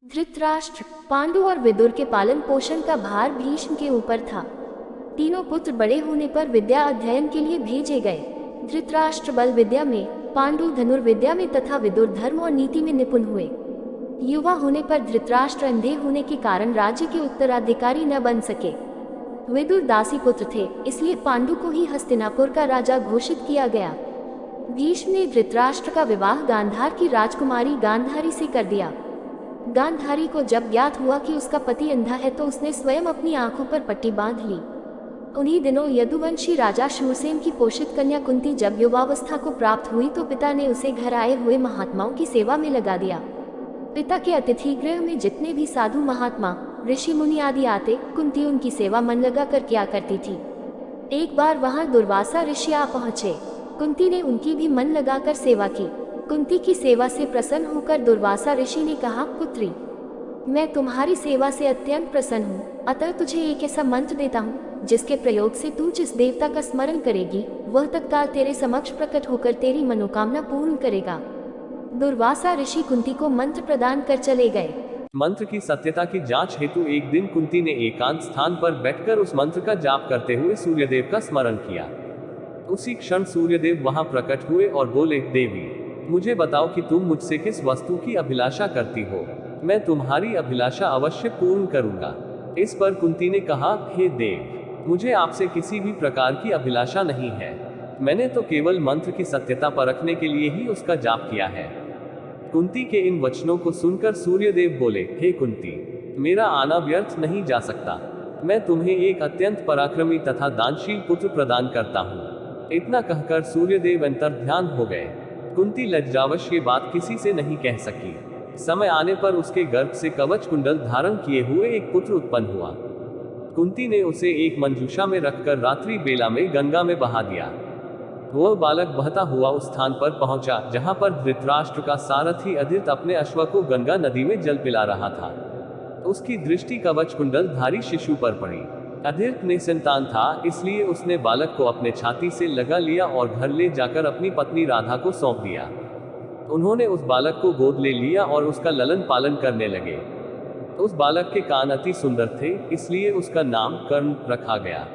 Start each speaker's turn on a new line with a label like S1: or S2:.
S1: धृतराष्ट्र, पांडु और विदुर के पालन पोषण का भार भीष्म के ऊपर था। तीनों पुत्र बड़े होने पर विद्या अध्ययन के लिए भेजे गए। धृतराष्ट्र बल विद्या में, पांडु धनुर्विद्या में तथा विदुर धर्म और नीति में निपुण हुए। युवा होने पर धृतराष्ट्र अंधे होने के कारण राज्य के उत्तराधिकारी न बन सके। विदुर दासी पुत्र थे, इसलिए पांडु को ही हस्तिनापुर का राजा घोषित किया गया। भीष्म ने धृतराष्ट्र का विवाह गांधार की राजकुमारी गांधारी से कर दिया। गांधारी को जब ज्ञात हुआ कि उसका पति अंधा है तो उसने स्वयं अपनी आंखों पर पट्टी बांध ली। उन्हीं दिनों यदुवंशी राजा शूरसेन की पोषित कन्या कुंती जब युवावस्था को प्राप्त हुई तो पिता ने उसे घर आए हुए महात्माओं की सेवा में लगा दिया। पिता के अतिथि गृह में जितने भी साधु महात्मा, ऋषि मुनि आदि आते, कुंती उनकी सेवा मन लगा कर किया करती थी। एक बार वहां दुर्वासा ऋषि आ पहुंचे। कुंती ने उनकी भी मन लगाकर सेवा की। कुंती की सेवा से प्रसन्न होकर दुर्वासा ऋषि ने कहा, पुत्री, मैं तुम्हारी सेवा से अत्यंत प्रसन्न हूँ, अतः तुझे एक ऐसा मंत्र देता हूँ जिसके प्रयोग से तू जिस देवता का स्मरण करेगी वह तत्काल तेरे समक्ष प्रकट होकर तेरी मनोकामना पूर्ण करेगा। दुर्वासा ऋषि कुंती को मंत्र प्रदान कर चले गए।
S2: मंत्र की सत्यता की जांच हेतु एक दिन कुंती ने एकांत स्थान पर बैठकर उस मंत्र का जाप करते हुए सूर्यदेव का स्मरण किया। उसी क्षण सूर्यदेव वहां प्रकट हुए और बोले, देवी, मुझे बताओ कि तुम मुझसे किस वस्तु की अभिलाषा करती हो, मैं तुम्हारी अभिलाषा अवश्य पूर्ण करूंगा। इस पर कुंती ने कहा, हे देव, मुझे आपसे किसी भी प्रकार की अभिलाषा नहीं है, मैंने तो केवल मंत्र की सत्यता परखने के लिए ही उसका जाप किया है। कुंती के इन वचनों को सुनकर सूर्यदेव बोले, हे कुंती, मेरा आना व्यर्थ नहीं जा सकता, मैं तुम्हें एक अत्यंत पराक्रमी तथा दानशील पुत्र प्रदान करता हूँ। इतना कहकर सूर्यदेव अंतर्ध्यान हो गए। कुंती लज्जावश ये बात किसी से नहीं कह सकी। समय आने पर उसके गर्भ से कवच कुंडल धारण किए हुए एक पुत्र उत्पन्न हुआ। कुंती ने उसे एक मंजूषा में रखकर रात्रि बेला में गंगा में बहा दिया। वह बालक बहता हुआ उस स्थान पर पहुंचा जहां पर धृतराष्ट्र का सारथी अधीर अपने अश्व को गंगा नदी में जल पिला रहा था। उसकी दृष्टि कवच कुंडल धारी शिशु पर पड़ी। अधीर निसंतान था, इसलिए उसने बालक को अपने छाती से लगा लिया और घर ले जाकर अपनी पत्नी राधा को सौंप दिया। उन्होंने उस बालक को गोद ले लिया और उसका ललन पालन करने लगे। उस बालक के कान अति सुंदर थे, इसलिए उसका नाम कर्ण रखा गया।